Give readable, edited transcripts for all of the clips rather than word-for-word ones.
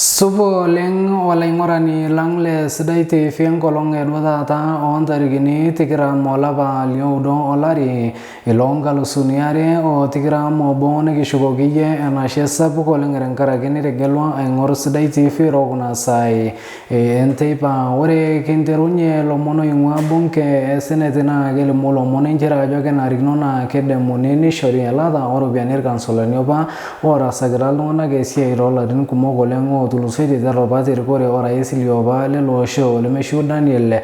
Subo leng walingorani langle Sidai Tv kolong edwada ta on tarigini tigira molaba liudo olari ilonga lusuniare o tigira mobone gishugogiye anashesa bukoleng renkaragini regelwa engor Sidai TV roguna sai enteipa ore kinterunye lomono ingwa bunke senetina gele molo monenjera joge narignona kedemoni nishori alada oro bianir kansolani oba ora sagira lona gesia irola din kumogolengo tulusidi darobati rikore ora isilioba lelo show lemeshu Daniel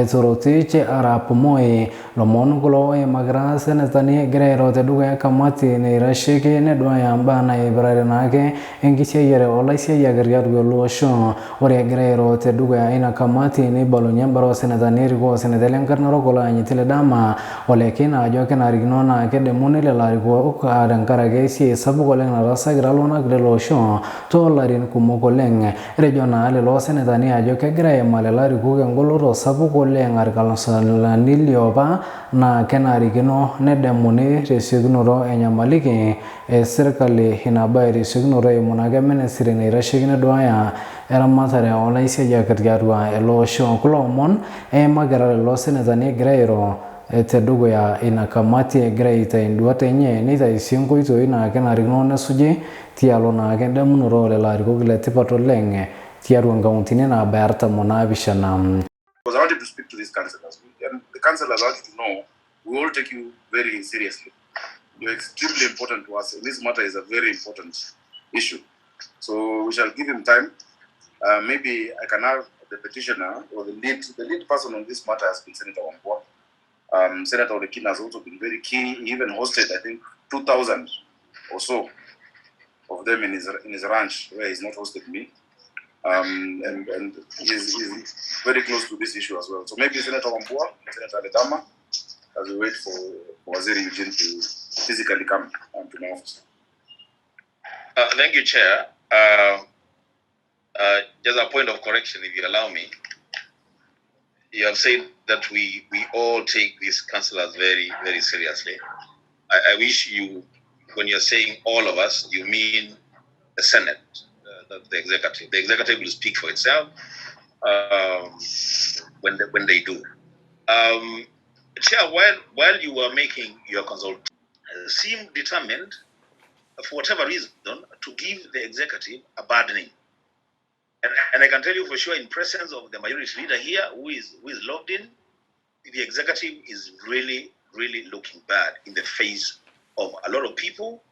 Torotich arap moi lomon kulo magra senetani grero te duga kamati ne rashiki ne doya bana ibrare nake engisia yere ola isia yagar lo show ore grero te duga ina kamati ne balonya baro senetani rigo senetelen karnaro kola nyitile dama ole kina joke na rignona ke demone le largo ka rankarage si sabu kolen rasa gralona grelo show to larin kumogoleng regionale lo senetani ajoke gray malelari kuge ngoloro sabu koleng arkalasala nilioba na kenari gino nedemoni resignoro enyamaliki serikali hinabairi signoro imunage menesiri ne rashigine doya era matare olaisia yakargarwa elo show klomon magara lo senetani grayro tedugo ya ina kamati greita induate nye nita isingo ito ina kena rignone suji tialo na kenda munuro le la rigo le tipato lenge tiaro ngauntine na berta monabisha na because I wanted to speak to these councillors, and the councillors want you to know we all take you very seriously. You're extremely important to us, and this matter is a very important issue. So we shall give him time. Maybe I can have the petitioner or the lead person on this matter has been Senator Wambua. Senator Olekin has also been very key. He even hosted, I think, 2,000 or so of them in his ranch where he's not hosted me. And he's very close to this issue as well. So maybe Senator Wambua, Senator Ledama, as we wait for Waziri Eugene to physically come to my office. Thank you, Chair. Just a point of correction, if you allow me. You have said that we all take these councillors very, very seriously. I wish you, when you're saying all of us, you mean the Senate, the executive. The executive will speak for itself when they do. Chair, while you were making your consultation, seemed determined, for whatever reason, to give the executive a bad name. And I can tell you for sure, in presence of the majority leader here, who is logged in, the executive is really, really looking bad in the face of a lot of people,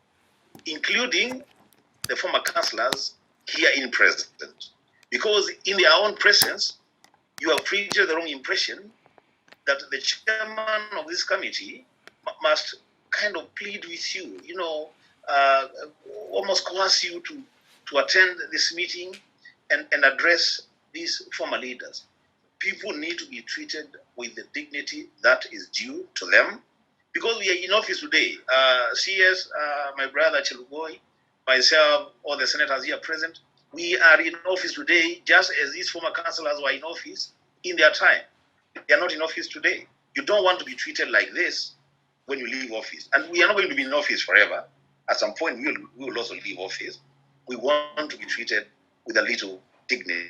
including the former councillors here in present. Because in their own presence, you have created the wrong impression that the chairman of this committee must kind of plead with you, almost coerce you to attend this meeting and address these former leaders. People need to be treated with the dignity that is due to them, because we are in office today. CS, my brother Chelugoi, myself, all the senators here present, we are in office today just as these former councillors were in office in their time. They are not in office today. You don't want to be treated like this when you leave office. And we are not going to be in office forever. At some point, we will also leave office. We want to be treated with a little dignity.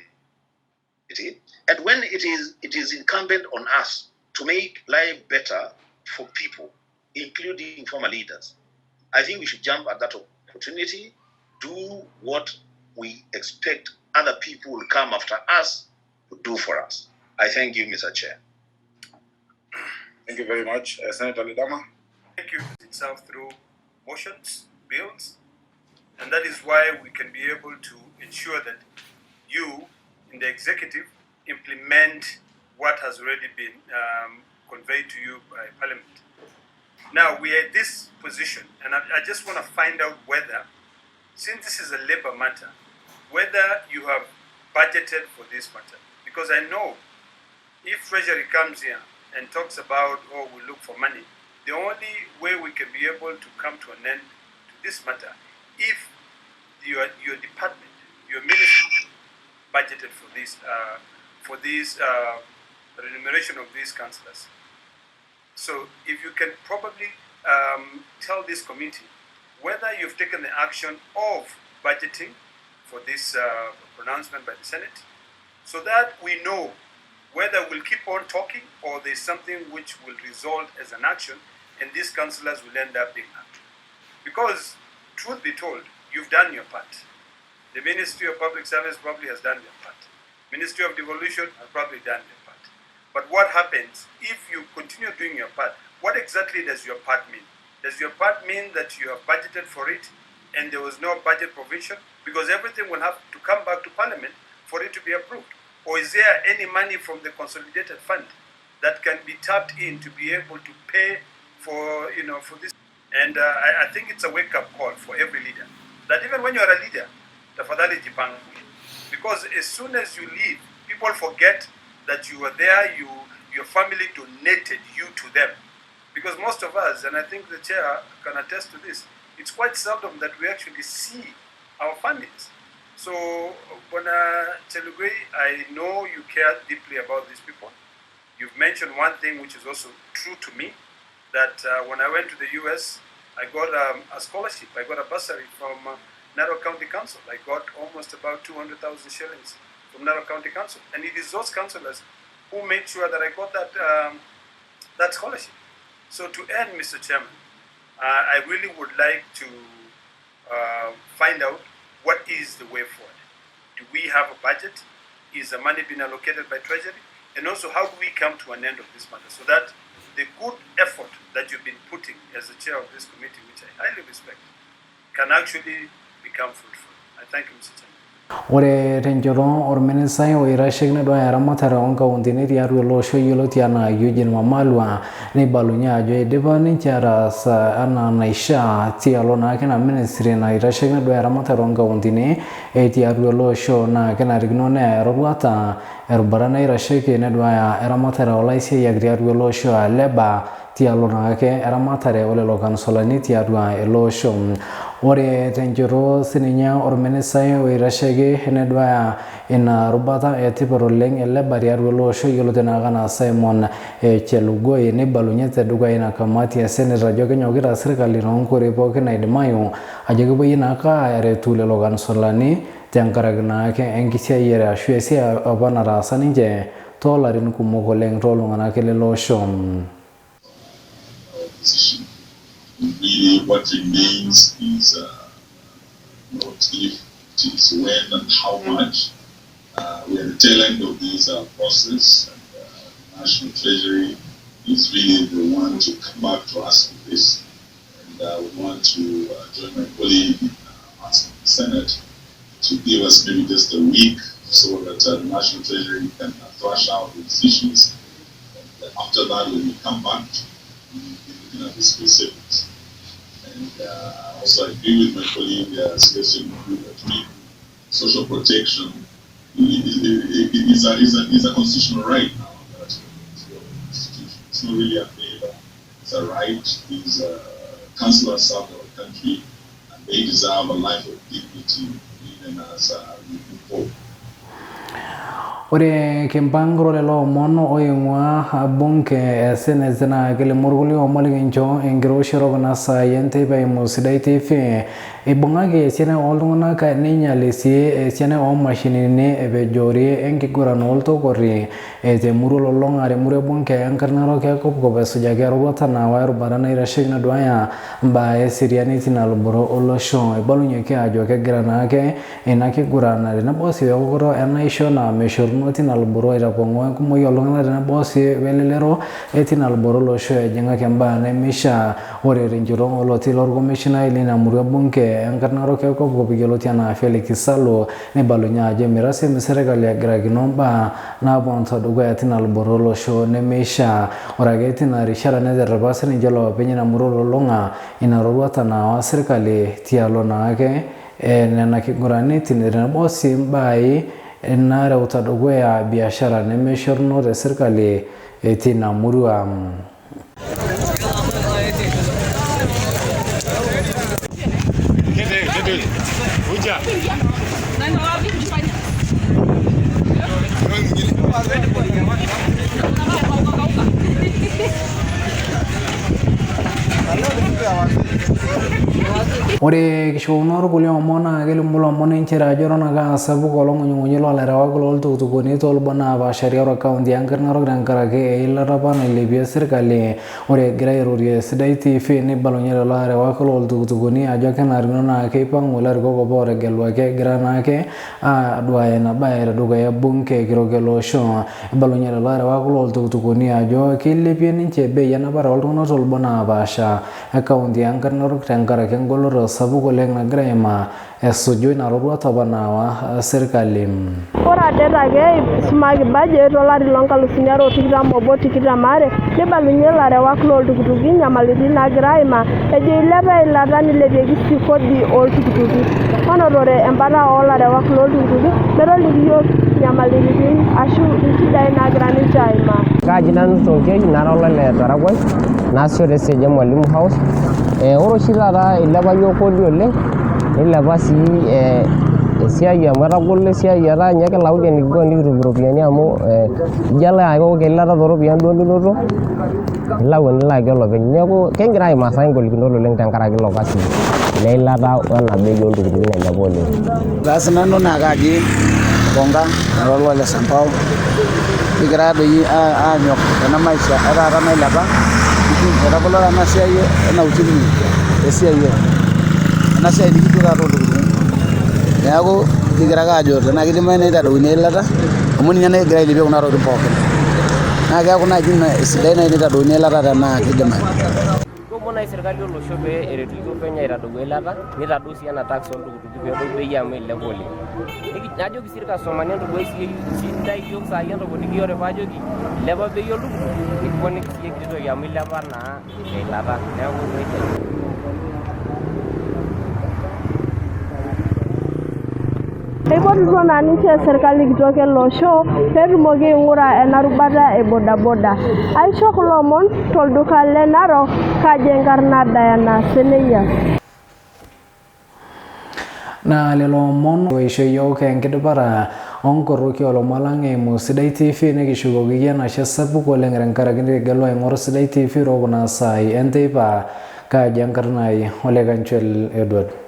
And when it is incumbent on us to make life better for people, including former leaders, I think we should jump at that opportunity, do what we expect other people will come after us to do for us. I thank you, Mr. Chair. Thank you very much, Senator Ledama. Thank you itself through motions, bills, and that is why we can be able to ensure that you, in the executive, implement what has already been conveyed to you by Parliament. Now, we are in this position, and I just want to find out whether, since this is a labor matter, whether you have budgeted for this matter. Because I know if Treasury comes here and talks about, we look for money, the only way we can be able to come to an end to this matter, if your department, your ministry, budgeted for this remuneration of these councillors. So if you can probably tell this committee whether you've taken the action of budgeting for this pronouncement by the Senate, so that we know whether we'll keep on talking or there's something which will result as an action and these councillors will end up being happy. Because, truth be told, you've done your part. The Ministry of Public Service probably has done their part. Ministry of Devolution has probably done their part. But what happens if you continue doing your part? What exactly does your part mean? Does your part mean that you have budgeted for it and there was no budget provision? Because everything will have to come back to Parliament for it to be approved. Or is there any money from the consolidated fund that can be tapped in to be able to pay for, for this? And I think it's a wake-up call for every leader. That even when you're a leader, tafadhali jipange. Because as soon as you leave, people forget that you were there, your family donated you to them. Because most of us, and I think the chair can attest to this, it's quite seldom that we actually see our families. So, Bwana Chelugui, I know you care deeply about these people. You've mentioned one thing which is also true to me, that when I went to the US, I got a scholarship, I got a bursary from Narok County Council. I got almost about 200,000 shillings from Narok County Council. And it is those councillors who made sure that I got that scholarship. So to end, Mr. Chairman, I really would like to find out what is the way forward. Do we have a budget? Is the money being allocated by Treasury? And also, how do we come to an end of this matter so that the good effort that you've been putting as the chair of this committee, which I highly respect, can actually become fruitful? I thank you, Mr. Chairman. Ore tenjoro ormenesai o irashikne do aramatara onka undine ya rulo sho yolo tiana yujin mamalwa ne balunya ajo deba ni chara sa ana naisha ti alona kana ministry na irashikne do aramatara onka undine ti rulo sho na kana rigno ne robata erbarana irashike ne do aramatara olaisi ya rulo sho leba ti alona ke aramatare ole lokan solani ti elo sho ore tenjoro sininya ormenesai o irashige henedwa ina rubata etiporoleng ele bariar welo sho yolotena kana Simon Chelugui ne balunyete duga ina kamati ya senate rajoke nyogira serikali ronkore poke na idmayo ajege boyina ka ere tule logan solani tenkaragna ke enkisia yere ashwesi abana rasaninje tolarin kumogoleng rolongana kele loshom. Really, what remains is not if, it is when and how much. We are at the tail end of this process, and National Treasury is really the one to come back to us with this. And we want to join my colleague in asking the Senate to give us maybe just a week so that the National Treasury can thrash out the decisions. And after that, when we come back, we will be looking at the specifics. And also I agree with my colleague suggesting that social protection is a constitutional right now. It's not really a favor. It's a right. These councillors serve our country and they deserve a life of dignity even as we move forward. Ore kempangro lelo mono oingwa bunke senezena kele murguli omalinjo engro shiro na sayente by Sidai TV ibongage sene oltungana ka ninya lesi sene o machine ne ebejori engigura nolto kori ete murulo longare mure bunke ankarnaro ke kopko besuja ke rota na wairu barana irashigna doya ba siriani tinal boro olosho ibalunye ke ajo ke grana ke enake gurana na bosi ogoro enaisho na meshor tinal boro ira pongo como yolongana na bosi velelero etinal boro lo sho jenga kemba ne misha ore renjuro lo tilor commissioner ilina murga bunke ankarnaro ke ko go bigelo tiana Felix Salo ne balonya je mirase serikali ya graginomba na bonto dugo etinal boro lo sho ne misha ora getina rishara ne rabasa ni jelo penyina murolo longa ina rowata na serikali tialo na ke nena kigurani tinira bosi mbai nare utadogo ya biashara nemeshorno de serikali etina murua ore kishounoro kulie omon naa kelimu ilomon inchere ajo eton sapuk olong'unying'unyi loolarewak looltukutukuni toolubot naapaashari kaunti enkare narok tenkaraki eilata apa nailepie sirkali. Ore egira airorie Sidai TV neibalunye lelo arewak looltukutukuni ajo kenarikino naa keipang'u ilarikok apa ootegeluaki egira naake aaduaya ina baye tedukuya bunge kitok ele osho. Ibalunye lelo arewak looltukutukuni ajo keilepie ninche bei enapare ooltung'anak toolubot naapaasha kaunti enkare narok tenkaraki engoloto sapuk oleng nagira aimaa esuju ina roruat apa naawa sirkali. Ore adet ake sumaki budget olari loonkalusuni are otikitam obo tikitam are neibalunye ilarewak looltukutuki nyamalitin naagira aimaa ejo eilepa eilata neilepieki sii kodi ooltukutuki. Onotore embata oolarewak looltukutuki metoliki yiok nyamalitin ashu inchidai naagira ninche aimaa. Kaaji nanu Tonkei nara olale Tarakwai naasisho teseja Mwalimu House. Ore oshi taata eilepa yiok kodi oleng neilepa sii esiai amu etagolo esiai etaa ninye kilauni enikipuo nikitum iropiyiani amu ijo alo aaku keilata tooropiyiani duo ninoto nilau enilaaki olopeny. Neeku kigira aimaa saa ingolikinot oleng tenkaraki ilo kasi leilata wena bei ooltukutuki nailepa oleng. Ore nanu naa kaaji Bonga nara olale Sambau kigira doi aanyok tena maisha etaata nailepa etagolo ena siai ena uchumi esiai ena siai nikijo taata ooltukutuki. Neeku kigira ake aajo tenaa kidimayu neitadouni eilata amu ninye nagira ailepie kuna tokitin pookin. Naa keeku naaji esidai naaji neitadouni eilata tenaa kidimayu. Keomon naaji serkali olosho pee eretu iyiok penyo aitadou eilata neitadou sii ena tax ooltukutuki peedou bei amu eilepa oleng. Najoki sii irkastomani entodua sidai iyiok saai entoponiki iyiok paajoki ilepa bei oltukutuk nikiponiki sii enkiti toki amu ilepa naa eilata neeku nejia. Eipotutuo naa ninche serkali kitok ele osho peetumoki aing'ura ena rubata e bodaboda. Aisho kulo omon tolduka le Narok kaji enkarna Diana Seneyia. Naa lelo omon oisho yiok enkidipata onkoroki olomon lang eimu Sidai TV nikishukoki enashe sapuk oleng tenkaraki nitegelu aing'or Sidai TV tookuna saai enteipa. Kaji enkarna ai Ole Kanchel Edward.